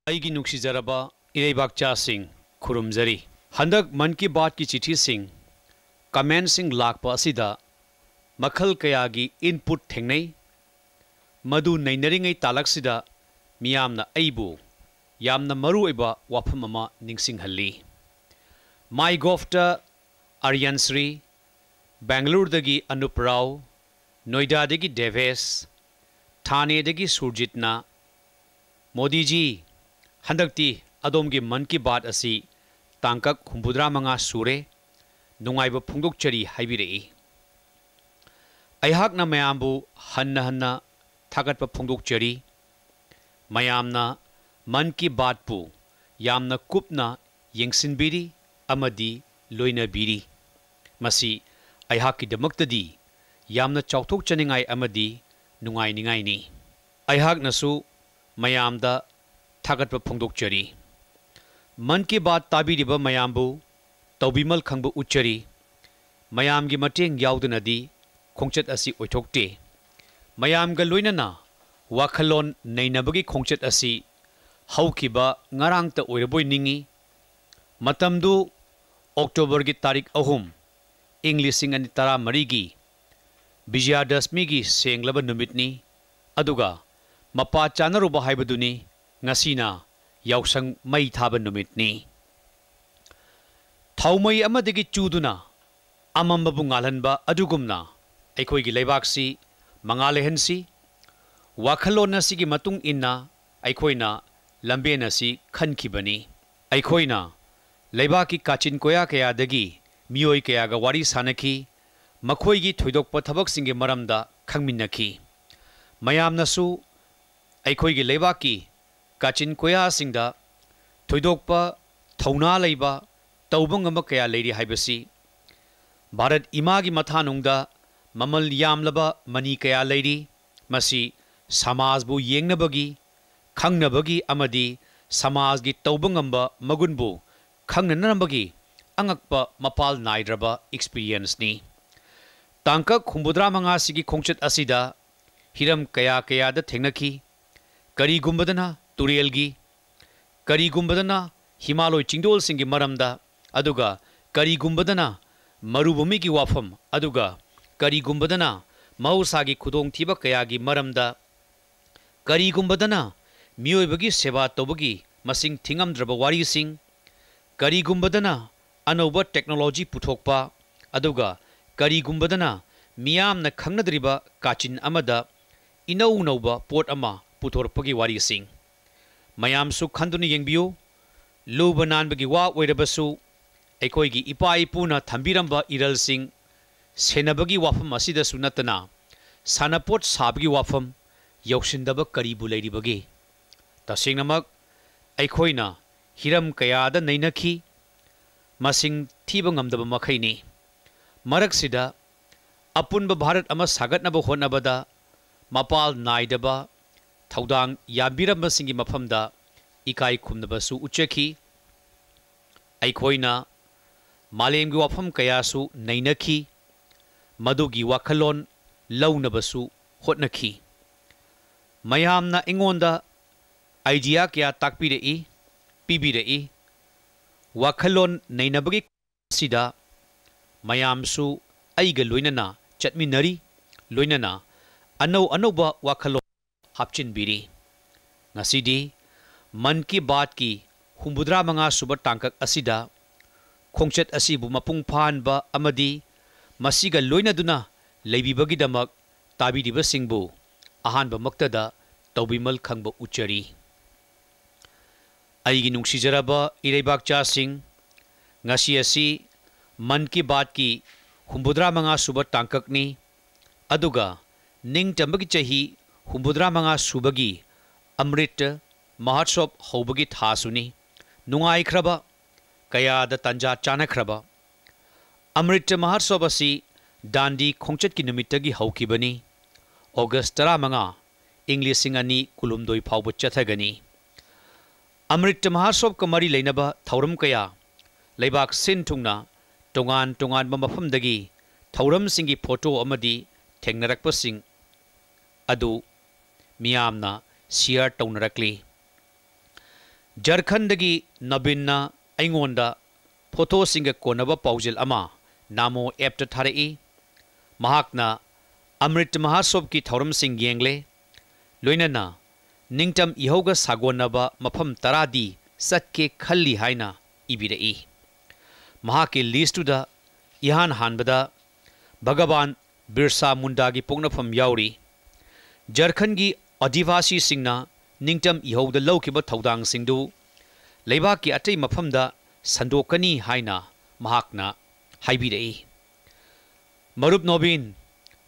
ꯑꯩꯒꯤ ꯅꯨꯡꯁꯤꯖꯔꯕ ꯏꯔꯩꯕꯥꯛꯆꯥꯁꯤꯡ ꯈꯨꯔꯨꯝꯖꯔꯤ ꯍꯟꯗꯛ ꯃꯟ ꯀꯤ ꯕꯥꯠꯀꯤ ꯆꯤꯊꯤꯁꯤꯡ ꯀꯃꯦꯟꯠꯁꯤꯡ ꯂꯥꯛꯄ ꯑꯁꯤꯗ ꯃꯈꯜ ꯀꯌꯥꯒꯤ ꯏꯟꯄꯨꯠ ꯊꯦꯡꯅꯩ ꯃꯗꯨ ꯅꯩꯅꯔꯤꯉꯩ ꯇꯥꯂꯛꯁꯤꯗ ꯃꯤꯌꯥꯝꯅ ꯑꯩꯕꯨ ꯌꯥꯝꯅ ꯃꯔꯨꯑꯣꯏꯕ ꯋꯥꯐꯝ ꯑꯃ ꯅꯤꯡꯁꯤꯡꯍꯜꯂꯤ ꯃꯥꯏꯒꯣꯐꯇ ꯑꯔꯌꯟꯁ꯭ꯔꯤ ꯕꯦꯡꯒꯂꯨꯔꯨꯗꯒꯤ ꯑꯅꯨꯞ ꯔꯥꯎ ꯅꯣꯏꯗꯥꯗꯒꯤ ꯗꯦꯚꯦꯁ ꯊꯥꯅꯦꯗꯒꯤ ꯁꯨꯔꯖꯤꯠꯅ मोदीजी हंदक्ति अदोमगी मन की बात असी तांकक 65 सूरे नुंगाइब फोंदोकचरी हाइबिरई अयहाकना मयामबु हन्ना हन्ना थागतप फोंदोकचरी मयामना मन की बात पु यामना कुपना येंगसिनबिरी अमदी लोइनबिरी मसी अयहाककीदमक्तदी यामना चाउथोकचनिंगाई अमदी नुंगाइनिंगाइनी अयहाकनसु मयामदा थागतप फोंदोकचरी मन की बात ताबीरिबा मयामबु तौबीमल खंगबु उच्चरी मयामगी मटेंग याउदनदी खोंचत असी ओइथोकते मयामगा लोइनना वाखलोन नैनबगी खोंचत असी हौखिबा ngarangta oiraboi ningi matamdu october gi tarik 3 इंग्लिशिंग अनि 13 gi Vijayadashami gi सेंगलबा नुमितनी अदुगा Mopa चानरुबा हाइबदुनी ngasina yausang mai thaba numitni thaumai amadagi chuduna amambabu ngalhanba adugumna aikhoigi leibaksi mangalehansi wakhalona sigi matung inna aikhoina lambena si khankhibani aikhoina leibaki kachin koya kaya dagi miyoi kaya ga wari sanaki makhoigi thoidokpa thabak singe maramda khangminnaki mayamnasu aikhoigi leibaki kachin koya singda thoidokpa thौना leiba taubangama kaya leiri haibasi bharat imagi mathanungda mamal yamlaba mani kaya leiri masi samajbu yengnabagi khangnabagi amadi samajgi taubangamba magunbu khangnanambagi angakpa mapal naidraba experience ni tangka 65 sigi khongchat asida hiram kaya kaya da thengnaki करीगुंबदना तुरेलगी करीगुंबदना Himalaya चिंगदोल सिंगी मरमदा अदुगा करीगुंबदना मरुभूमिगी वाफम अदुगा करीगुंबदना मौसागी खुदोंग थीबा कयागी मरमदा करीगुंबदना मियोइबगी सेवा तौबगी मसिंग थिंगमद्रबा वारीसिंग करीगुंबदना अनौबा technology पुथोकपा अदुगा करीगुंबदना मियामना खंगनद्रिबा काचिन अमदा इनौ नौबा pot अमा पुथोरपगी वारीसिंग मयामसु खंदुन येंबियो लुबा नानबगी वा ओइरबसु एकोइगी इपा इपुना थंबिरंबा इरलसिंग सेनबगी वाफम असिदसु नतना सानापोट साबगी वाफम यौसिंदबा करीबु लेरिबगी तसिंगनमक एकोइना Hiram कयादा नैनखी मसिंग थीबा ngamdaba मखैनी मरकसिदा अपुनबा Bharat अमा सागतनबा होनबदा मपाल नाइदबा थौदांग याबिरमसिंगी मफमदा इकाई खुमनबसु उच्चखी अइखोइना मालेमगी वाफम कयासु नैनखी मदुगी वाखलोन लौनबसु होटनखी मयामना इंगोंदा idea क्या ताकपिरेई पिबिरेई वाखलोन नैनबगी सिदा मयामसु अइगा लोइनना चटमिनरी लोइनना अनौ अनौबा वाखलोन हापचिन बिरी ngасidi मन की बात की 65 सुब टांकक असिदा खोंचत असिबु मपुंग फानबा अमदी मसिगा लोइनदुना लेबिबगिदमक ताबिदिबसिंगबु अहानबा मक्तदा तौबिमल खंगबा उच्चरी अइगी नुंगसिजरबा इरैबाकचासिंग ngasi asi मन की बात की 65 सुब टांककनी अदुगा निंगतंबगी चही 65 सुबगी अमृत महोत्सव हौबगी थासुनी नुंगाइख्रबा कयादा तंजा चानख्रबा अमृत महोत्सव असी दांडी खोंचत की नुमित्तगी हौकिबनी अगस्त 15 इंग्लिशिंग अनि कुलुमदोई फाउब चथगनी अमृत महोत्सव का मरी लेनबा थौरम कया लेबाक सिन थुंगना तोंगान तोंगान मफमदगी थौरम सिंगी फोटो अमदी थेंगनरकपसिंग अदु मियामना शेयर तौनरकली झारखंडगी नवीन अइंगोंदा फोटो सिंग कोनब पाउजिल अमा नामो एप थारई महाकना अमृत महोत्सव की थौरम सिंग येंगले लोइनना निंगतम इहोग सागोनब मफम तरादी सत्के खल्ली हाइना इबिरई महाके लिस्टुदा इहान हानबदा भगवान बिरसा मुंडा की पोंगनफम याउरी झारखंड की आदिवासी सिंगना निंगतम इहोद लौखिब थौदांग सिंगदु लेबा की अतई मफमदा संदोकनी हाइना महाकना हाइबिरई मरुप नोबिन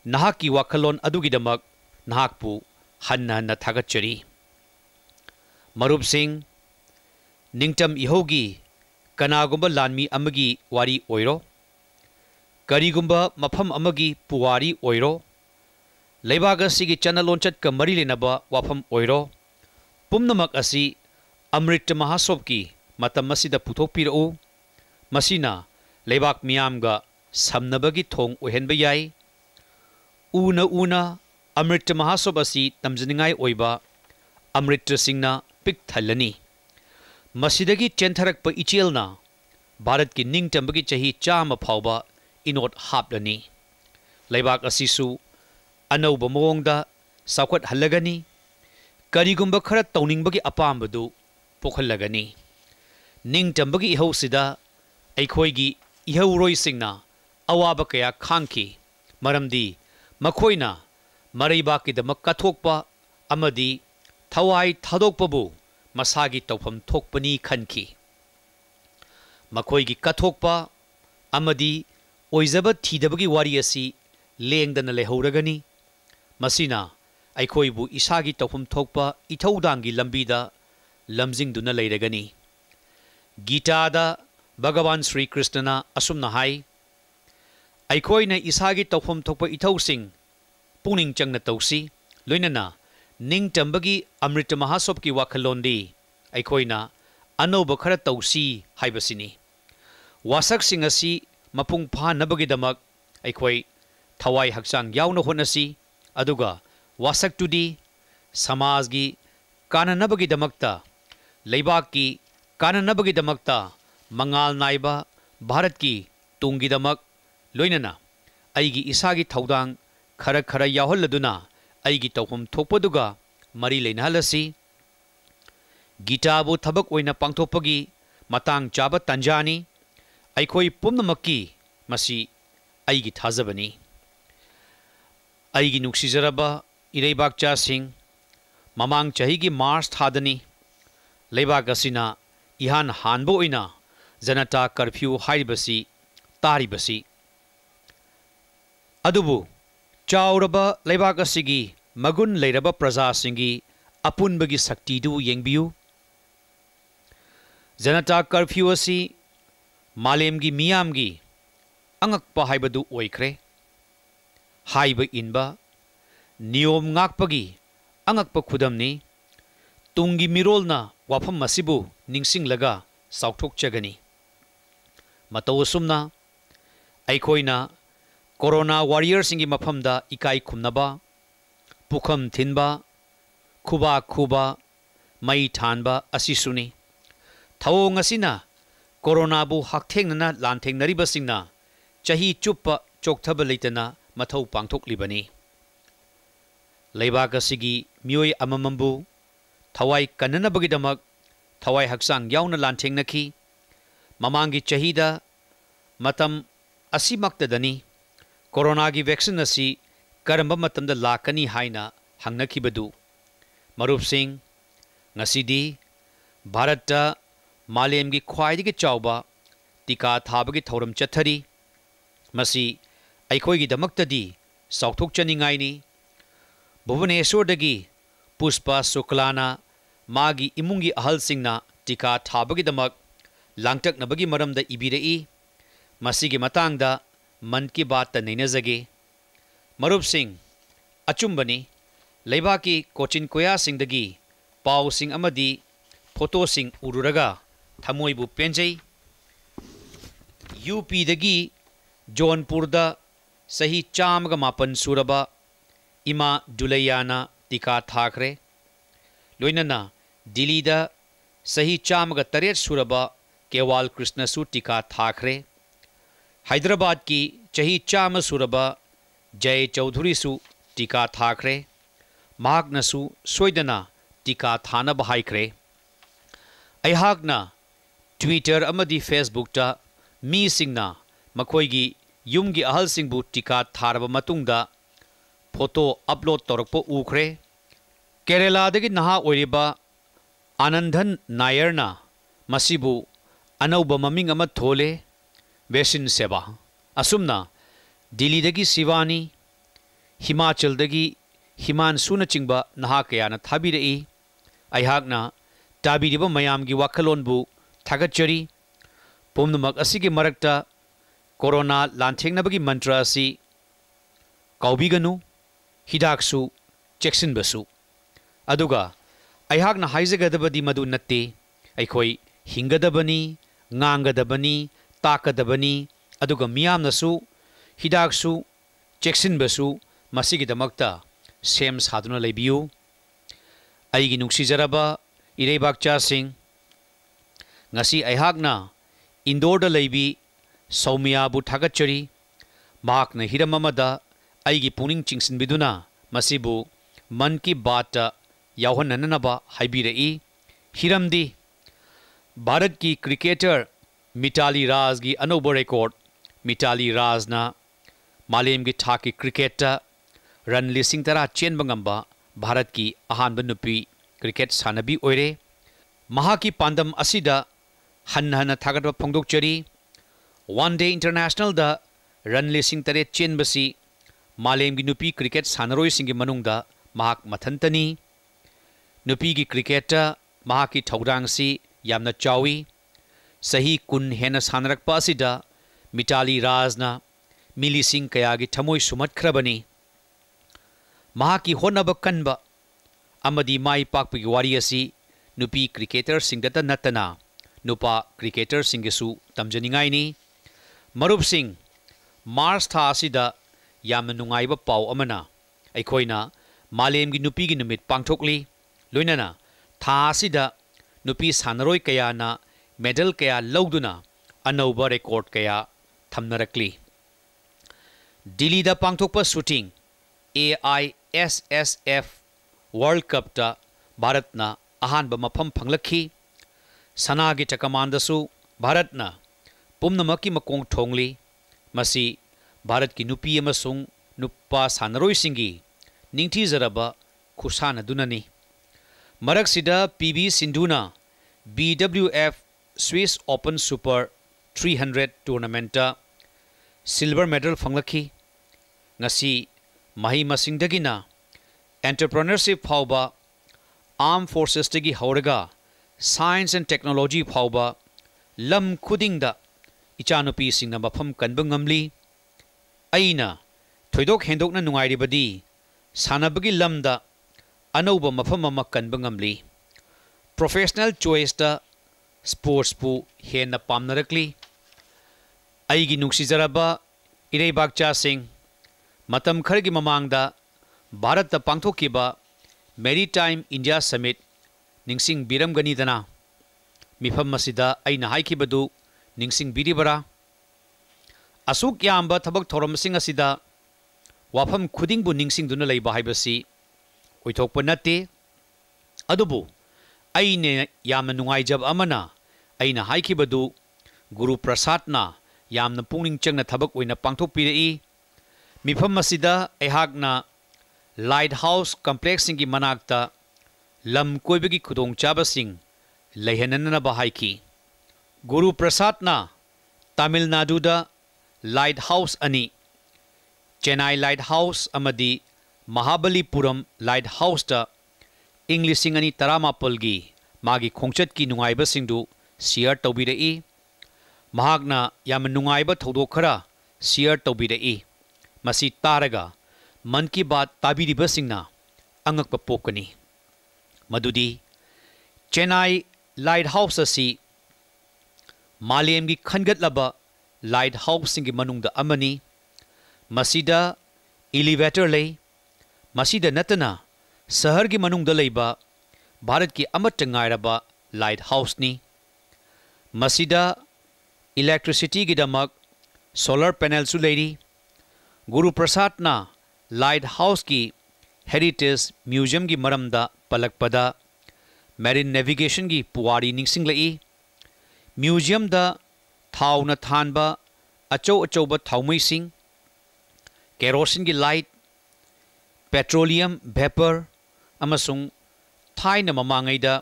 नहाकी वाखलोन अदुगिदमक नहाकपु हन्ना हन्ना थागतचरी मरुप सिंह निंगतम इहोगी कनागुंबा लानमी अमगी वारी ओइरो करीगुंबा मफम अमगी पुवारी ओइरो लेबाग असिगी चनलोंचत का मरी लेनबा वाफम ओइरो पुमनमक असि अमृत महोत्सव की मतम मसिदा पुथोकपिरउ मसिना लेबाक मियामगा समनबगी थोंग ओहेनबा याई उना उना अमृत महोत्सव असि तमजनिंगाई ओइबा अमृत सिंगना पिक थल्लनी मसिदगी चेंथरकप इचेलना भारत की निंगतंबगी चही चाम फावबा इनोट हापलनी लेबाक असिसु अनौब मोंगदा सावखत हल्लगनी करीगुंबा खरा तौनिंगबगी अपामबदु पोखल्लगनी निंगतंबगी इहौसिदा अैखोइगी इहौरोइसिंगना अवाबा कया खांखी मरमदी मखोइना मरैबाकीदमक कथोकपा अमदी थवाई थादोकपबु मसागी तौफम थोकपनी खनखी मखोइगी कथोकपा अमदी ओइजब थीदबगी वारी असि लेंदना लेहौरगनी मसिना अैखोइबु इसागी तौफम थोकपा इथौदांगी लंबीदा लमजिंगदुना लेरगनी गीतादा भगवान श्री कृष्णना असुमना हाई अैखोइना इसागी तौफम थोकपा इथौसिंग पुनिंग चंगना तौसी लोइनना निंगतंबगी अमृत महोत्सव की वाखलोंदी अैखोइना अनौब खरा तौसी हाइबसिनी वासकसिंग असि मपुंग फानबगीदमक अैखोइ थवाई हक्चांग यावना होनसी अदुगा वासकतुदी समाजगी काननबगीदमक्ता लेबाकी काननबगीदमक्ता मंगाल नाइबा भारत की तुंगीदमक लोइनना अैगी इसागी थौदांग खरा खरा यावहल्लदुना अैगी तौफम थोकपदुगा मरी लेनहलसी गीताबु थबक ओइना पांगथोकपगी मतांग चाबा तंजानी अैखोइ पुमनमक्की मसी अैगी थाजबनी अैगी नुक्सिजरबा इरैबाकचा सिंह ममांग चहीगी मार्च थादनी लेबाक असिना इहान हानबो ओइना जनता कर्फ्यू हाइबसी तारिबसी अदुबु चाउरबा लेबाक असिगी मगुन लेरबा प्रजा सिंगी अपुनबगी शक्तिदु येंबियु जनता कर्फ्यू असि मालेमगी मियामगी अंगकपा हाइबदु ओइख्रे हाइब इनबा नियम ngakpagi angakpa khudamni tungi mirolna wafam masibu ningsinglaga sauthokchagani matawsumna aikoina corona warrior singi mafamda ikai khumnaba pukham thinba khuba khuba mai thanba asisuni thawong asina corona bu hakthengna lanthengnariba singna chahi chuppa chokthaba leitana mathau pangthoklibani लेबाक असिगी मियोय अममंबु थवाई कन्ननबगिदमक थवाई हक्सांग यावना लांथेंगनखी ममांगी चहीदा मतम असिमक्तदनी corona की vaccine असी करंब मतमदा लाकनी हाइना हंगनखिबदु मरुप सिंह ngasiदी भारत मालेमगी ख्वाइदगी चावबा टीका थाबगी थौरम चथरी मसी अैखोइगी दमक्तदी साउथोकचनिंगाइनी भुवनेश्वरदगी पुष्पा शुक्लाना मागी इमुंगी अहलसिंगना टीका थाबगीदमक लांगटकनबगी मरमदा इबिरई मसीगी मतांगदा मन की बात नैनजगे मरुप सिंह अचुंबनी लेबाकी कोचिन कोया सिंगदगी पाव सिंह अमदी फोटो सिंह उरुरगा थमोइबु पेंजई यूपी दगी जौनपुरदा सही चामगा मापन सूरबा इमा दुलैयाना टीका थाखरे लोइनना दिल्लीदा सही चामग तरेट सूरबा केवाल कृष्णसु टीका थाखरे हैदराबाद की चही चाम सूरबा जय चौधरीसु टीका थाखरे महाकनसु सोइदना टीका थानब हाइखरे अहाकना ट्विटर अमदी फेसबुकता मी सिंगना मखोइगी युमगी अहलसिंगबु टीका थारब मतुंगदा फोटो अपलोड तौरप उखरे केरलादगी नहा ओइरिबा आनंदन नायरना मसिबु अनौब ममिंग अमा थोले वैसिन सेवा असुमना दिल्लीदगी शिवानी हिमाचलदगी हिमांशुना चिंबा नहा कयाना थाबिरई अहाकना ताबिरिबा मयामगी वाखलोनबु थागतचरी पुमनमक असिगी मरक्ता कोरोना लांथेंगनबगी मंत्र असि कौबिगनु हिदाकसु चेक्सिनबसु अदुगा अहाकना हाइजगदबदी मदु नत्ते अखोई हिंगदबनी ngangadabani takadabani aduga miyamnasu hidaksu cheksinbasu masigidamakta sem saduna leibiu aigi nungsijaraba ireibakcha sing ngasi aihakna indorda leibi saumya bu thagachari mahakna hiramamada aigi puning chingsinbiduna masibu man ki baat yawhananaba haibirei hiramdi Bharat की cricketer Mitali राज की अनोब record Mitali राज ना मालेम की था की cricket run लिसिंग तरा chain बंगम्बा Bharat की Ahaan नुपी cricket सानबी ओइरे महा की पांदम असिदा हन हन थागत फोंदोकचरी वन डे इंटरनेशनल दा रन लिसिंग तरे चेन बसी मालेम की नुपी क्रिकेट सानरोय सिंग की मनुंगदा महाक मथंतनी नुपी की क्रिकेट महा की थौरांग सी यामना चावी सही कुन हेन सानरकपा असिदा मिताली राजना मिलिसिंग कयागी थमोय सुमतख्रबनी महाकी होनब कनबा अमदी माई पाकपगी वारी असि नुपी क्रिकेटर सिंगदता नतना नुपा क्रिकेटर सिंगसु तमजनिंगाइनी मरुप सिंग मार्च था असिदा यामना नुंगाइबा पाव अमना अखोइना मालेमगी नुपीगी नुमित पांगथोकली लोइनना था असिदा नुपी सानरोय कयाना मेडल कया लौदुना अनौबा रिकॉर्ड कया थमनरकली दिल्लीदा पांगथोकपा शूटिंग AISSF वर्ल्ड कप ता भारतना अहानबा मफम फंगलखी सनागी चकमांदसु भारतना पुमनमकी मकोंग थोंगली मसी भारत की नुपी अमसुंग नुपा सानरोय सिंगी निंगथीजरबा खुसानदुननी मरकसिदा PV सिंधुना BWF Swiss open super 300 tournament silver medal फंगलखी ngasi mahi masingdagina entrepreneurship phauba armed forces tagi hauraga science and technology phauba lam khudingda ichanupi singna mafam kanba ngamli aina thoidok hendokna nungairibadi sanabagi lamda anauba mafam ama kanba ngamli professional choice ta sports pu henna pamnarakli aigi nungsijaraba ireibakcha sing matam khargi mamangda Bharat ता पांगथोकिबा maritime India summit निंगसिंग बिरमगनी दना मिफम मसिदा आइना हाइखिबदु निंगसिंग बिरिबरा असुक याम्बा थबक थोरमसिंग असिदा वाफम खुदिंगबु निंगसिंग दुना लैबा हाइबसी ओइथोकप नते अदुबु आइने यामना नुंगाइजब अमना आइना हाइखिबदु गुरु प्रसादना यामना पुंगनिंग चंगना थबक ओइना पांगथोकपिरई मिफम मसिदा एहाकना light house complex की मनाक्ता lump कोइबगी खुदोंग चाबसिंग लैहननबा हाइकी गुरु प्रसादना तमिलनाडुदा lighthouse अनि Chennai lighthouse अमदी महाबलीपुरम लाइट हाउस ता इंग्लिशिंग अनि तरामापलगी मागी खोंचत की नुंगाइबसिंगदु शेयर तौबिरई महागना याम नुंगाइबा थौदोक खरा शेयर तौबिरई मसी तारगा मन की बात ताबीरिबसिंगना अंगक पोकनी मदुदी चेन्नई लाइट हाउस असी मालेमगी खनगतलबा लाइट हाउसिंगी मनुंगदा अमनी मसीदा एलिवेटर ले मसीदा नतना शहर की मनुंगदा लेबा भारत की अमत ngairaba लाइट हाउस नि मसीदा इलेक्ट्रिसिटी की दमक सोलर पैनल सु लेरी गुरु प्रसाद ना लाइट हाउस की हेरिटेज म्यूजियम की मरमदा पलकपदा मेरीन नेविगेशन की पुवारी निंगसिंग लई म्यूजियम दा थाव न थानबा अचौ अचौबा थावमैसिंग केरोसिन की लाइट पेट्रोलियम वेपर अमसुंग थाइना ममांगैदा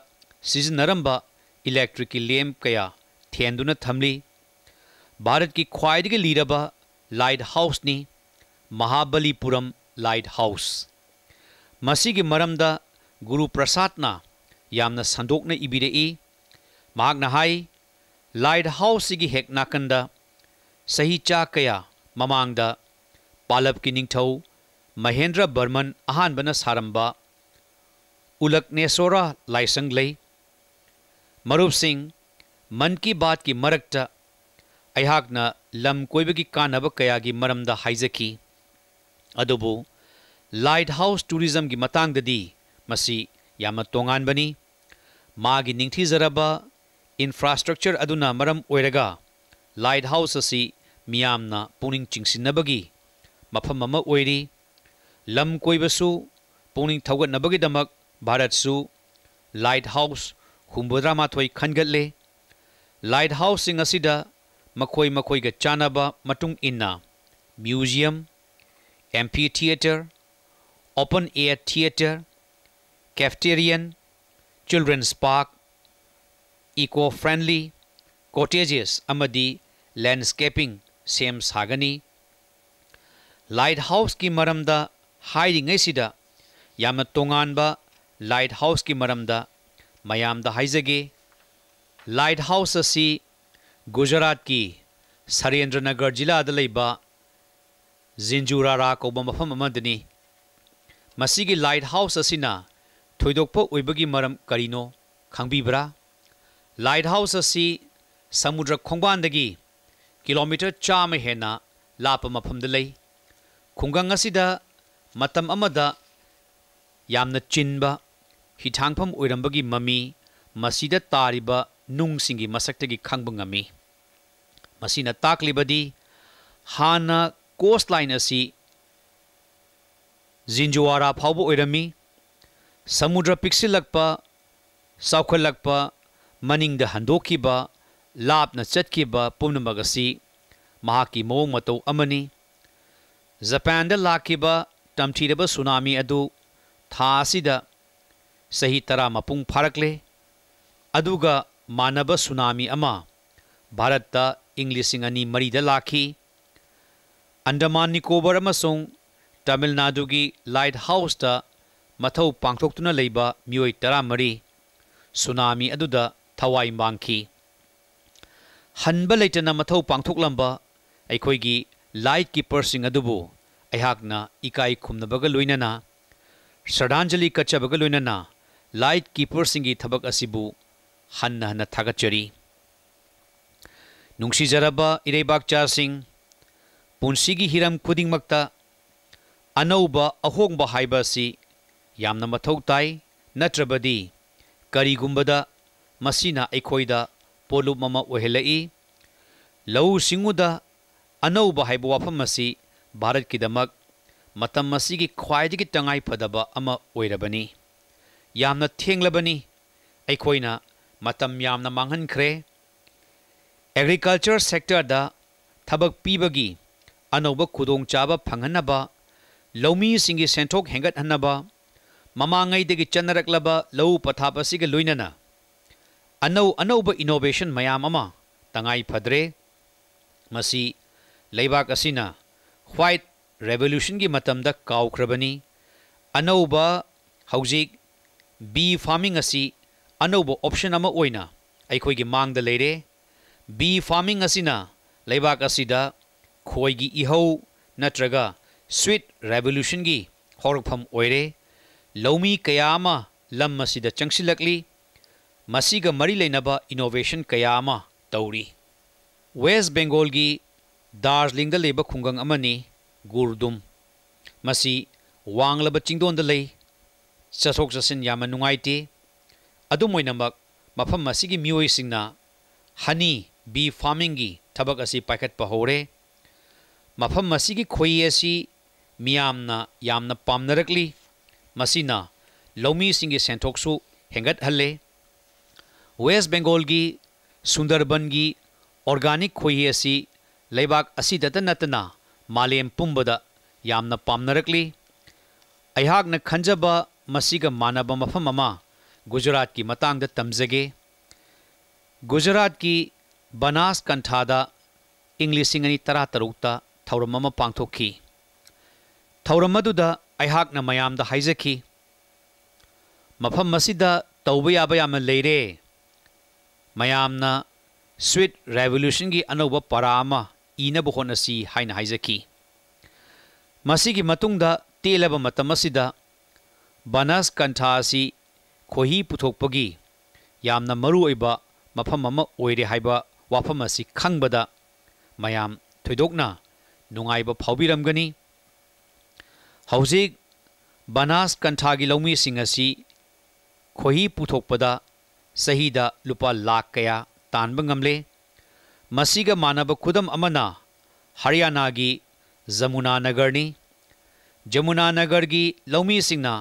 सिजनरंबा इलेक्ट्रिक की लैम्प कया थेंदुना थमली भारत की ख्वाइदगी लीरबा लाइट हाउस नि महाबलीपुरम लाइट हाउस मसीगी मरमदा गुरु प्रसाद ना यामना संदोकना इबिरेई महागना हाई लाइट हाउस की हेक नाकंदा सही चा कया ममांगदा पालब की निंगथौ महेंद्र बर्मन अहानबना सारंबा उलकनेसोरा लाइसंग लई मरुप सिंह मन की बात की मरकता अहाकना लम कोइबगी कानब कया की मरमदा हाइजकी अदुबु लाइट हाउस टूरिज्म की मतंगददी मसी याम तोंगानबनी मागी निंगथीजरबा इंफ्रास्ट्रक्चर अदुना मरम ओइरगा लाइट हाउस असी मियामना पुनिंग चिंगसिनबगी मफम अमा ओइरी लम कोइबसु पुनिंग थौगतनबगीदमक भारतसु लाइट हाउस 63 खनगतले लाइट हाउस सिंग असिदा मखोई मखोईगा चानबा मतुंग इन्ना museum amphitheatre open air theatre कैफेटेरियन children's park eco friendly cottages अमदी लैंडस्केपिंग सेम सागनी लाइट हाउस की मरमदा हाइरिंगैसिदा याम तोंगानबा लाइट हाउस की मरमदा मयामदा हाइजगे लाइट हाउस असी गुजरात की सरेंद्रनगर जिला लैबा जिंजुरारा कौबा मफम अमदनी मसीगी लाइट हाउस असिना थोइदोकपो ओइबगी मरम करिनो खंगबिब्रा लाइट हाउस असी समुद्र खोंबानदगी किलोमीटर 100 हेना लाप मफमद लई खुंगंग असिदा मतम अमदा यामना चिनबा हिथांगफम ओइरंबगी ममी मसीदा तारिबा नुंगसिंगी मसक्तगी खंगबंगमी मसीना ताकलिबदी हाना कोस्ट लाइन असी जिंजुवारा फाउबो ओइरमी समुद्र पिक्सिलकपा साउखलकपा मनिंगदा हंदोखिबा लापना चटखिबा पुनमग असी महाकी मोंग मतौ अमनी जापान लाखिबा तमथीरबा सुनामी अदु थासिदा सही तरा मपुंग फारकले अदुगा मानब सुनामी अमा भारत इंग्लिशिंग अनि मरीदा लाखी अंडमान निकोबर अमसुंग तमिलनाडु की लाइट हाउस ता मथौ पांगथोक्तुना लेबा मियोई 13 सुनामी अदुदा थवाई मांगखी हनबा लेटना मथौ पांगथोक्लंबा अखोइगी लाइट कीपर्सिंग अदुबु अहाकना इकाई खुमनबगा लोइनना श्रद्धांजलि कच्चबगा लोइनना लाइट कीपर्सिंगी थबक असिबु हन्ना हन्ना थागतचरी नुंगसीजरबा इरेबाकचा सिंह पुंसीगी हिरम खुदिंगमक्ता अनौबा अहोंगबा हाइबा असि यामना मथौ ताई नत्रबदी करीगुंबदा मसीना अखोइदा पोलुम अमा ओहेलई लौ सिंगुदा अनौबा हाइबा वाफम असि भारत की दमक मतम मसीगी ख्वाइदगी तंगाई फदबा अमा ओइरबनी यामना थेंगलबनी अखोइना मतम यामना मांगहनख्रे एग्रीकल्चर सेक्टर दा थबक पीबगी अनौबा खुदोंग चाबा फंगहनबा लौमी सिंगी सेंथोक हेंगत हन्नबा ममांगैदगी चन्नरकलबा लौ पथापसिग लोइनना अनौबा इनोवेशन मयाम अमा तंगाई फद्रे मसी लेबाक असिना व्हाइट रेवोल्यूशन की मतमदा काउख्रबनी अनौबा हौजिक बी फार्मिंग असी अनौबा ऑप्शन अमा ओइना अखोइगी मांगदा लेरे बी फार्मिंग असिना लेबाक असिदा खोइगी इहौ नत्रगा स्वीट रेवोल्यूशन की हौरफम ओइरे लौमी कयामा लम मसीदा चंगसिलकली मसीगा मरी लेनबा इनोवेशन कयामा तौरी वेस्ट बेंगोल की दार्जिलिंग लेबा खुंगंग अमनी गुरदुम मसी वांगलब चिंगदोंद लई चथोक चसिन याम नुंगाइते अदुम ओइनमक मफम असिगी मियोइसिंगना हनी बी फार्मिंग की थबक असी पाइखटप हौरे मफम असिगी खोई असी मियामना यामना पामनरकली मसिना लौमी सिंगी सेंथोकसु हेंगत हल्ले वेस्ट बेंगोल की सुंदरबन की ऑर्गेनिक खोई असी लेबाक असिदत नतना मालेम पुंबदा यामना पामनरकली अयहाकना खंजबा मसिगा मानबा मफम अमा गुजरात की मतांगदा तमजगे गुजरात की बनासकंठादा ꯏꯪ 2013ꯇ ꯊꯧꯔꯝ ꯑꯃ ꯄꯥꯡꯊꯣꯛꯈꯤ ꯊꯧꯔꯝ ꯑꯗꯨꯗ ꯑꯩꯍꯥꯛꯅ ꯃꯌꯥꯝꯗ ꯍꯥꯏꯖꯈꯤ ꯃꯐꯝ ꯑꯁꯤꯗ ꯇꯧꯕ ꯌꯥꯕ ꯌꯥꯝꯅ ꯂꯩꯔꯦ ꯃꯌꯥꯝꯅ ꯁ꯭ꯋꯤꯠ ꯔꯦꯚꯣꯂꯨꯁꯟꯒꯤ ꯑꯅꯧꯕ ꯄꯔꯥ ꯑꯃ ꯏꯅꯕ ꯍꯣꯠꯅꯁꯤ ꯍꯥꯏꯅ ꯍꯥꯏꯖꯈꯤ ꯃꯁꯤꯒꯤ ꯃꯇꯨꯡꯗ ꯇꯦꯜꯂꯕ ꯃꯇꯝ ꯑꯁꯤꯗ ꯕꯅꯥꯁꯀꯟꯊꯥ ꯑꯁꯤ ꯈꯣꯏꯍꯤ ꯄꯨꯊꯣꯛꯄꯒꯤ ꯌꯥꯝꯅ ꯃꯔꯨꯑꯣꯏꯕ ꯃꯐꯝ ꯑꯃ ꯑꯣꯏꯔꯦ ꯍꯥꯏꯕ ꯋꯥꯐꯝ ꯑꯁꯤ ꯈꯪꯕꯗ ꯃꯌꯥꯝ ꯊꯣꯏꯗꯣꯛꯅ ꯅꯨꯡꯉꯥꯏꯕ ꯐꯥꯎꯕꯤꯔꯝꯒꯅꯤ ꯍꯧꯖꯤꯛ ꯕꯅꯥꯁꯀꯟꯊꯥꯒꯤ ꯂꯧꯃꯤꯁꯤꯡ ꯑꯁꯤ ꯈꯣꯏꯍꯤ ꯄꯨꯊꯣꯛꯄꯗ ꯆꯍꯤꯗ ꯂꯨꯄꯥ ꯂꯥꯈ ꯀꯌꯥ ꯇꯥꯟꯕ ꯉꯝꯂꯦ ꯃꯁꯤꯒ ꯃꯥꯟꯅꯕ ꯈꯨꯗꯝ ꯑꯃꯅ ꯍꯔꯤꯌꯥꯅꯥꯒꯤ ꯖꯃꯨꯅꯥꯅꯒꯔꯅꯤ ꯖꯃꯨꯅꯥꯅꯒꯔꯒꯤ ꯂꯧꯃꯤꯁꯤꯡꯅ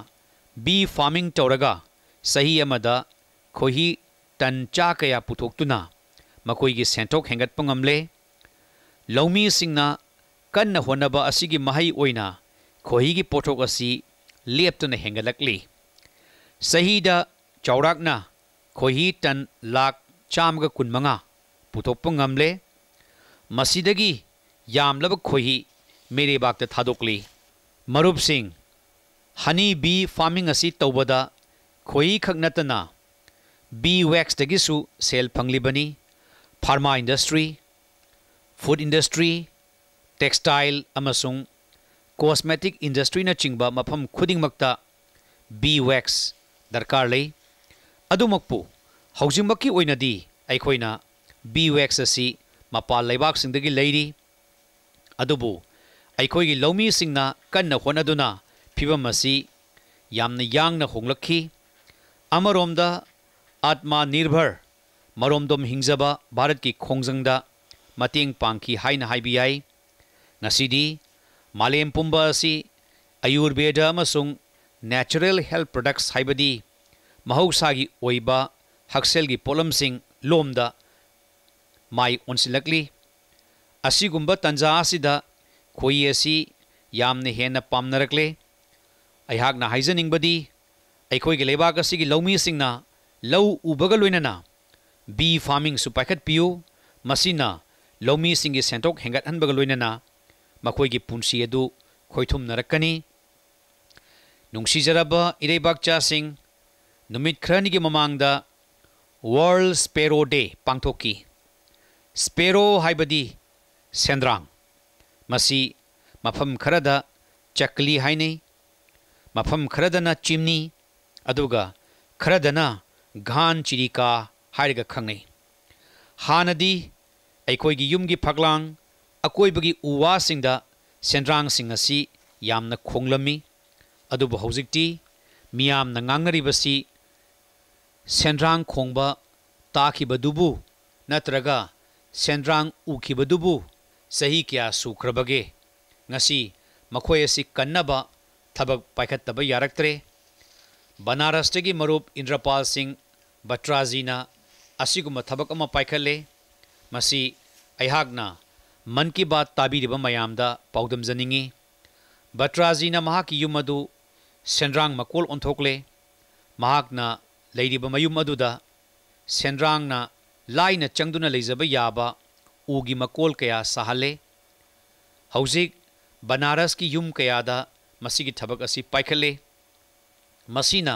ꯕꯤ ꯐꯥर्मिंग तौरगा सही अमदा खोही टन चा कया पुथोक्तुना मकोईगी सेंथोक हेंगतप ngamle लौमी सिंगना कन्न होनबा असिगी महई ओइना खोहीगी पोथोक असि लेप्तुना हेंगलकली सहीदा चौराकना खोही टन लाख चामगा कुनमंगा पुथोक्प ngamle मसिदगी यामलब खोही मेरे बागता थादोकली मरुप सिंह हनी बी फार्मिंग असी तौबदा खोई खक नतना बी वैक्स तगिसु सेल फंगलिबनी pharma industry food industry textile अमसुंग कॉस्मेटिक इंडस्ट्री न चिंगबा मफम खुदिंगमक्ता बी वैक्स दरकार लई अदुमकपु हौजिंगमक्की ओइनदी अइखोइना बी वैक्स असी मपाल लेबाक सिंगदगी लैरी अदुबु अइखोइगी लौमी सिंगना कन्न होनदुना फिबम असी यामना यांगना होंगलखी अमरोमदा आत्मा निर्भर मरोमदोम हिंगजबा भारत की खोंजंगदा मतेंग पांखी हाइना हाइबियाई नसीदी मालेम पुंबा असी आयुर्वेदा अमसुंग नेचुरल हेल्थ प्रोडक्ट्स हाइबदी महौसागी ओइबा हक्सेलगी पोलमसिंग लोमदा माई ओनसिलकली असिगुंबा तंजा असिदा खोई असी यामना हेना पामनरकले अयहाकना हाइजनिंगबदी अखोई लेबाक असिगी लौमीसिंगना लौ उबगा लोइनना बी फार्मिंग सु पाइखटपियु मसिना लौमीसिंगी सेंथोक हेंगतहनबगा लोइनना मखोइगी पुंसी अदु खोइथुमनरकनी नुंगसिजरबा इरेबाकचासिंग नुमित खरनिगी ममांगदा वर्ल्ड स्पेरो डे पांगथोकी स्पेरो हाइबदी सेंद्रांग मसी मफम खरदा चकली हाइने मफम खरदना चिमनी अदुगा खरदना घान चिरिका हाइरगा खंगै हानदी अखोइगी युमगी फगलांग अकोइबगी उवासिंगदा सेंद्रांग सिंग असि यामना खोंगलमी अदुबु हौजिक्ति मियामना ngangnaribasi सेंद्रांग खोंगबा ताखिबदुबु नत्रगा सेंद्रांग उखिबदुबु सही क्या सुख्रबगे ngasi मखोय असि कन्नबा थबक पाइखतब यारक्तरे बनारसतगी मरुप इंद्रपाल सिंह बट्राजीना असिगुम थबक अमा पाइखले मसी अयहाकना मन की बात ताबीरिबा मयामदा पाउदम जनिंगी बट्राजीना महाकी युम अदु सेंद्रांग मकोल ओंथोकले महाकना लैरिबा मयुम अदुदा सेंद्रांगना लाइना चंगदुना लेजबा याबा उगी मकोल कया सहाले हौजिक बनारस की युम कयादा मसीगी थबक असी पाइखले मसीना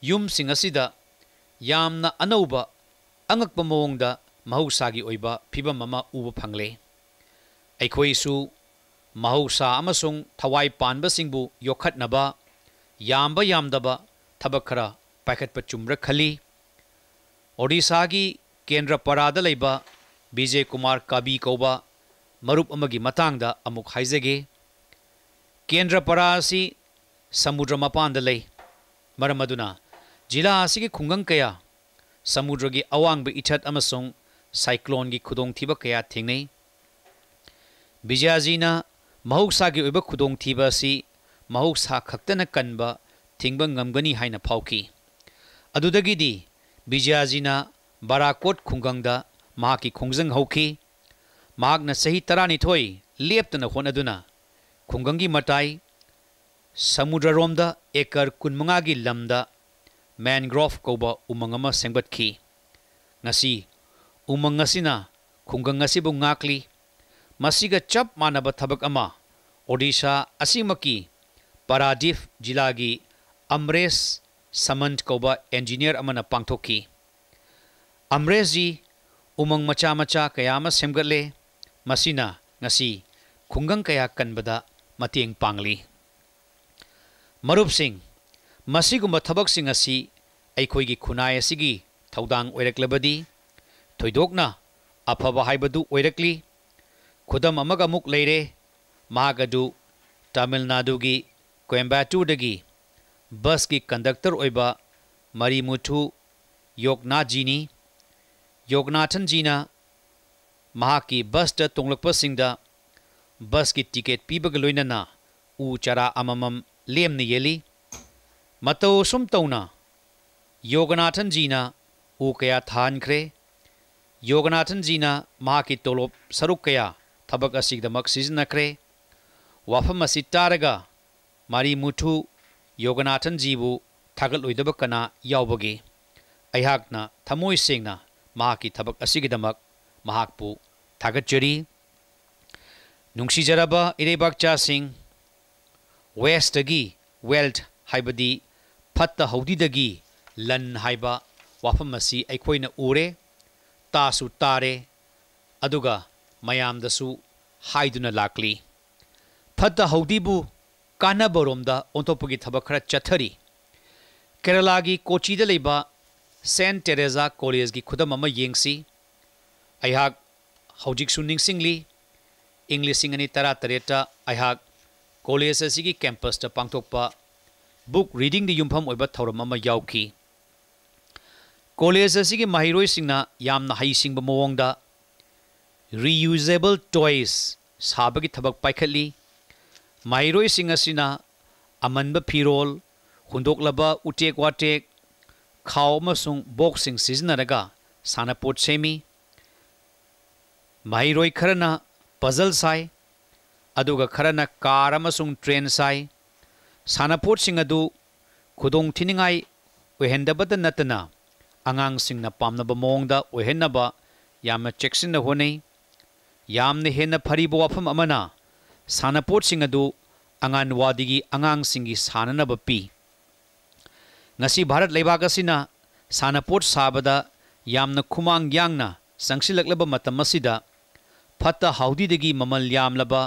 युम सिंग असिदा यामना अनौबा अंगकपा मओंगदा महौसागी ओइबा फिबम अमा उबा फंगले अइखोइसु महौसा अमसुंग थवाई पानबा सिंगबु योखतनबा यामबा यामदबा थबक खरा पाइखतपा चुमरा खली ओडिसागी केंद्र परादा लैबा विजय कुमार काबी कौबा मरुप अमगी मतांगदा अमुक हाइजगे केंद्र परा असी समुद्र मपान लै मरम अदुना जिला असिगी खुंगंग कया समुद्रगी अवांग इथत अमसुंग साइक्लोन की खुदोंगथीबा कया थेंगनै विजयाजीना महौसागी ओइबा खुदोंगथीबा असि महौसा खक्तना कनबा थिंगबा ngमगनी हाइना फाउकी अदुदगिदी विजयाजीना बाराकोट खुंगंगदा महाकी खोंजंग हौकी महाकना सही 12 लेप्तना होनदुना खुंगंगी मटाई समुद्ररोमदा एकर 15 गी लमदा मैनग्रोव कौबा उमंग अमा सेंगबतखी ngasi umang ngasina khungang ngasibu ngakli masiga chap manaba thabak ama Odisha asimaki Paradip jilagi Amresh Samant kauba engineer amana pangthoki Amresh ji umang macha macha kayama semgatle masina ngasi khungang kaya kanbada matieng pangli Marup Singh masigumba thabak sing asi aikhoigi khunai asigi थौदांग ओइरक्लबदी थोइदोकना अफबा हाइबदु ओइरक्ली खुदम अमगा मुक लेरे मागदु तमिलनाडुगी कोयम्बटूरदगी बस की conductor ओइबा Marimuthu योगनाथजीनी Yoganathan जीना महाकी बस the तोंगलकपसिंगदा बस की ticket पीबग लोइनना उ चरा अममम लेमने येली मतौ सुम तौना योगनाथन जीना उ कया थानख्रे योगनाथन जीना महाकी तोलोप सरुक कया थबक असिगदमक सिजनख्रे वाफम असि तारगा मारी मुथु योगनाथन जीबु थागल ओइदब कना यावबगे अयहाकना थमोय सेंगना महाकी थबक असिगदमक महाकपु थागतजरी नुंगसिजरबा इरेबाकचा सिंह वेस्टगी वेल्थ हाइबदी फत्ता हौदीदगी लन हाइबा वाफम असी अखोइना उरे तासु तारे अदुगा मयामदसु हाइदुना लाकली फत्ता हौदीबु कानाबरोमदा ओंतोपगी थबक खरा चथरी केरलागी कोचीदा लेबा सेंट टेरेजा कॉलेज की खुदम अमा येंगसी अयहाक हौजिकसु निंगसिंगली इंग्लिशिंग अनि 13 अयहाक कॉलेज असिगी कैंपस ता पांगथोकपा बुक रीडिंग दी युमफम ओइबा थौरम अमा यावकी कॉलेज असिगी महिरोय सिंगना यामना हाइसिंगबा मोवंगदा reusable toys साबगी थबक पाइखली महिरोय सिंग असिना अमनबा फिरोल हुंदोकलबा उटेक वाटेक खाव अमसुंग बॉक्सिंग सिजनरगा सानापोट सेमी महिरोय खरना पजल साई अदुगा खरना कार अमसुंग ट्रेन साई सानापोट सिंग अदु खुदोंग थिनिंगाई ओहेंदबद नतना अंगांग सिंगना पामनबा मोंगदा ओहेनबा यामना चेक्सिन होनै यामने हेन फरीबो वाफम अमना सानापोट सिंग अदु अंगनवादीगी अंगांग सिंगी साननबा पी ngasi भारत लेबाक असिना सानापोट साबदा यामना खुमांग यांगना संगसिलकलबा मतम असिदा फत्ता हाउदीदगी ममल यामलबा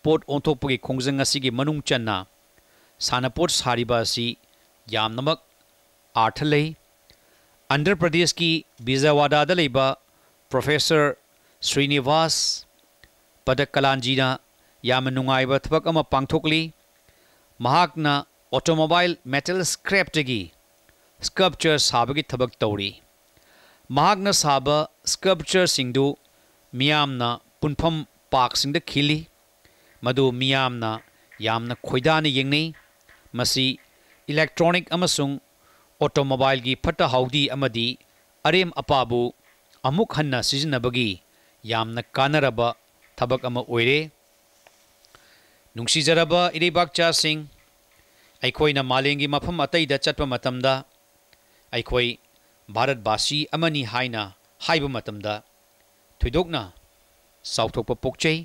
पोट ओंथोकपगी खोंजंग असिगी मनुंग चन्ना सानापोट सारिबा असि यामनमक आर्थ लई आंध्र प्रदेश की बिजयवाड़ा लेबा प्रोफेसर श्रीनिवास पदकलांजीना याम नुंगाइबा थबक अमा पांगथोकली महाकना ऑटोमोबाइल मेटल स्क्रैपटगी स्कल्पचर साबगी थबक तौरी महाकना साबा स्कल्पचर सिंगदु मियामना पुनफम पार्क सिंगद खिली मदु मियामना यामना खोइदाना येंगनै मसी इलेक्ट्रॉनिक अमसुंग ऑटोमोबाइल की फट्टा हाउदी अमदी अरेम अपाबु अमुक हन्ना सिजनबगी यामना कानरबा थबक अमा ओइरे नुंगसिजरबा इरेबाकचा सिंह अखोइना मालेंगी मफम अतैदा चटपा मतमदा अखोइ भारतवासी अमनी हाइना हाइबा मतमदा थुइदोकना साउथोकपा पोकचै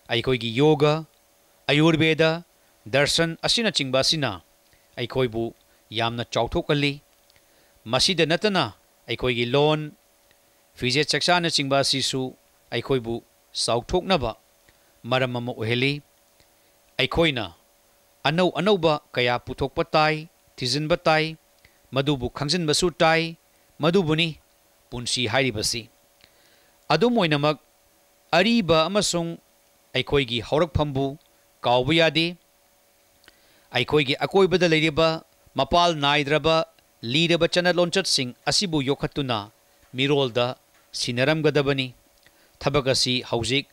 अखोइगी योगा आयुर्वेदा दर्शन असिना चिंबा सिना अखोइबु यामना चौथोकली मसीद नतना अखोइगी लोन फिजेट चक्साना चिंबा सिसु अखोइबु साउथोकनबा मरम अमा ओहेली अखोइना अनौ अनौबा कया पुथोकपा ताई थिजिनबा ताई मदुबु खंजिनबसु ताई मदुबुनी पुंसी हाइरिबसी अदुम ओइनमक अरीबा अमसुंग अखोइगी हौरकफमबु कावबा यादे अखोइगी अकोइबदा लेरिबा मपाल नाइद्रबा लीरबा चनलोंचतसिंग असिबु योखत्तुना मिरोलदा सिनरमगदबनी थबक असि हौजिक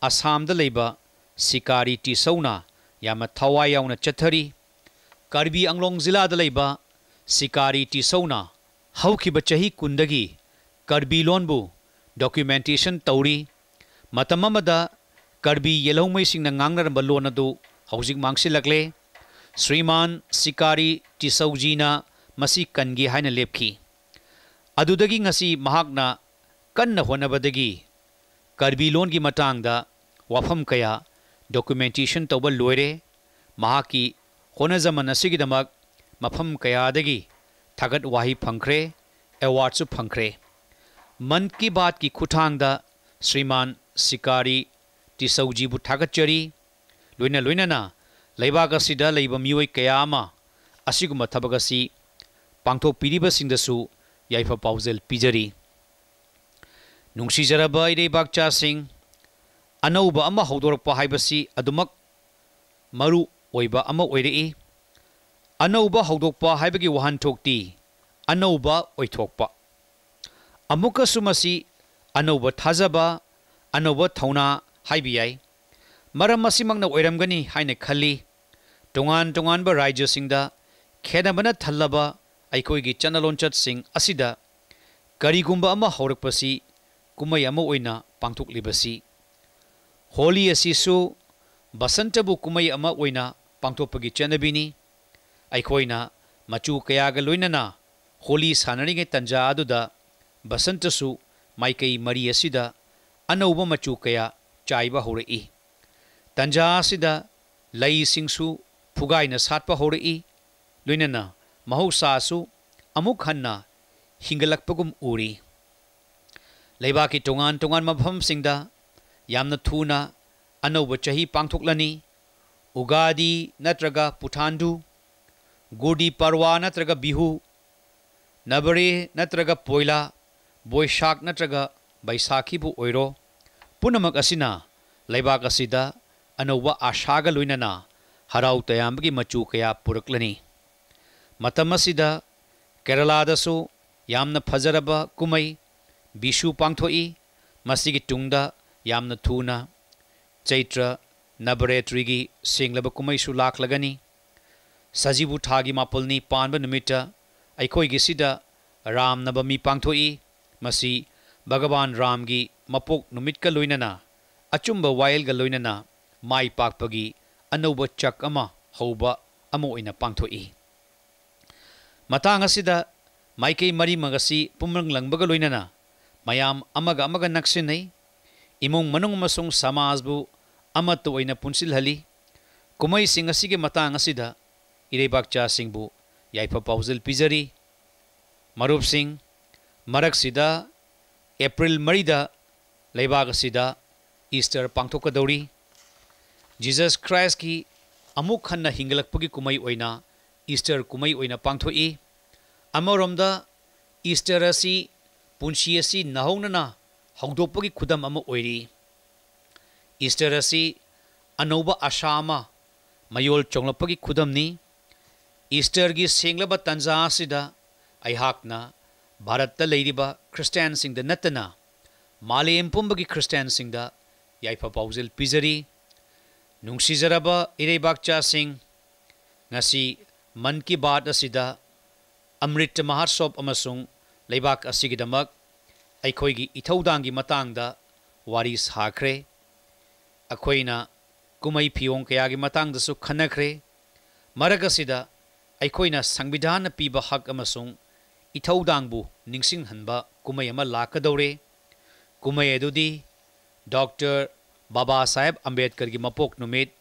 आसामदा लैबा सिकारी टिसौना याम थवाई याउना चथरी कार्बी आंग्लोंग जिलादा लैबा सिकारी टिसौना हौखिबा चही कुंदगी कार्बी लोनबु डॉक्यूमेंटेशन तौरी मतम अमदा कार्बी येलौमैसिंगना ngangnaramba लोन अदु हौजिक मांगसिलकले श्रीमान सिकारी टिसौजीना मसी कनगी हाइना लेपखी अदुदगी ngasi mahakna kanna honabadagi Karbi loan की मतांगदा वाफम कया डॉक्यूमेंटेशन तौबा लोरे महाकी होनजमन असिगिदमक मफम कयादगी थागत वाही फंखरे अवार्डसु फंखरे मन की बात की खुठांगदा श्रीमान सिकारी टिसौजीबु थागतचरी लोइना लोइनाना लैबाक असिदा लैबा मियोय कया अमा असिगुम थबक असि पांथोकपिरिबसिंगदसु याइफा पाउजेल पिजरी नुंसीजरबा इरेबाकचासिंग अनौबा अमा हौदोरकपा हाइबसि अदुमक मरु ओइबा अमा ओइरेई अनौबा हौदोकपा हाइबगी वहानथोकती अनौबा ओइथोकपा अमुकसु मसि अनौबा थाजबा अनौबा थौना हाइबि याइ मरम मसिमंगना ओइरमगनी हाइने खल्ली तोंगान तोंगानबा राज्यसिंगदा खेनबना थल्लबा अइखोइगी चनलोंचतसिंग असिदा करिगुंबा अमा हौरकपसि कुमई अमा ओइना पांथोकलिबसि होली असिसु बसंतबु कुमई अमा ओइना पांथोकपगी चनबिनी अइखोइना मचु कयागा लोइनना होली सानरिगे तंजा अदुदा बसंतसु माइकई मरी असिदा अनौबा मचु कया चाइबा हौरई तंजा असिदा लईसिंगसु फुगाइना सातपा हौरई लोइनना महौसासु अमुक हन्ना हिंगलकपगुम उरी लेबाकी तोंगान तोंगान मफमसिंगदा यामना थुना अनौबा चही पांथोकलनी उगादी नत्रगा पुथांदु गुडी परवा नत्रगा बिहु नबरे नत्रगा पोइला बोईशाक नत्रगा बैसाखीबु ओइरो पुनमक असिना लेबाक असिदा अनौबा आशागा लोइनना हराउ तयामगी मचु कया पुरकलनी मतम असिदा केरलादसु यामना फजरबा कुमई बिशु पांथोई मसिगी तुंगदा यामना थुना चैत्र नवरेत्रिगी सेंगलबा कुमईसु लाखलगनी सजीबु थागी मापलनी पानबा नुमिता अइखोइगी सिदा राम नवमी पांथोई मसी भगवान राम की मपोक नुमितका लोइनना अचुंबा वायलगा लोइनना माई पाकपगी अनौबा चक अमा हौबा अमा ओइना पांथोई मतांग असिदा माइकई मरी मगसी पुमरंग लंगबगा लोइनना मयाम अमगा अमगा नक्सिनै इमुंग मनुंग मसुंग समाजबु अमत ओइना पुनसिलहली कुमई सिंग असिगे मतांग असिदा इरेबाकचा सिंगबु याइफा पाउजल पिजरी मरुप सिंग मरक सिदा एप्रिल मरीदा लेबाक असिदा ईस्टर पांथोकदौरी जीसस क्राइस्ट की अमुक हन्ना हिंगलकपगी कुमई ओइना ईस्टर कुमई ओइना पांथोई अमरोमदा ईस्टर असि पुंसी असि नहौनना हौदोकपगी खुदम अमा ओइरी ईस्टर असि अनौबा आशा अमा मयोल चोंगलपगी खुदमनी ईस्टर की सेंगलबा तंजा असिदा अइहाकना भारत लैरिबा ख्रिस्टियन सिंगदा नत्तना मालेम पुंबगी ख्रिस्टियन सिंगदा याइफा पाउजल पिजरी नुंसीजरबा इरेबाकचा सिंग ngasi मन की बात असिदा अमृत महोत्सव अमसुंग लेबाक असिगिदमक अइखोइगी इथौदांगी मतांगदा वारी साखरे अखोइना कुमई फियोंग कयागी मतांगदसु खनखरे मरग असिदा अइखोइना संविधान पीबा हक अमसुंग इथौदांगबु निंगसिंग हनबा कुमई अमा लाकदौरे कुमई अदुदी डॉक्टर बाबा साहेब अंबेडकर की मपोक नुमित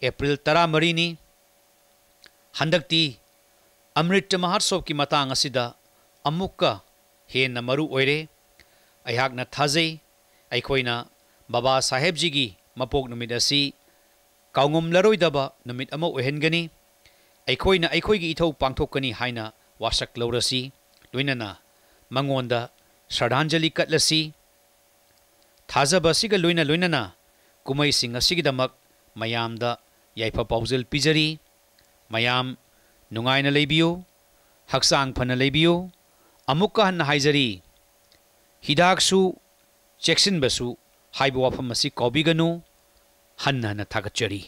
एप्रिल 13 हंदक्ति अमृत महोत्सव की मतांग असिदा अमुक्का हेन मरु ओइरे अइहाकना थाजै अइखोइना बाबा साहेब जी की मपोक नुमित असि काउंगमलरोइदबा नुमित अमा ओइहनगनी अइखोइना अइखोइगी इथौ पांथोकनी हाइना वासक लौरसी लोइनना मंगोंदा श्रद्धांजलि कटलसी थाजबसिगा लोइना लोइनना कुमई सिंग असिगिदमक मयामदा याइफा पाउजल पिजरी मयाम नुंगाइना लेबियो हक्चांग फना लेबियो अमुक्का हन्ना हाइजरी हिदाकसु चेक्सिनबसु हाइबो वाफम असी कौबिगनु हन्ना हन्ना थागतचरी।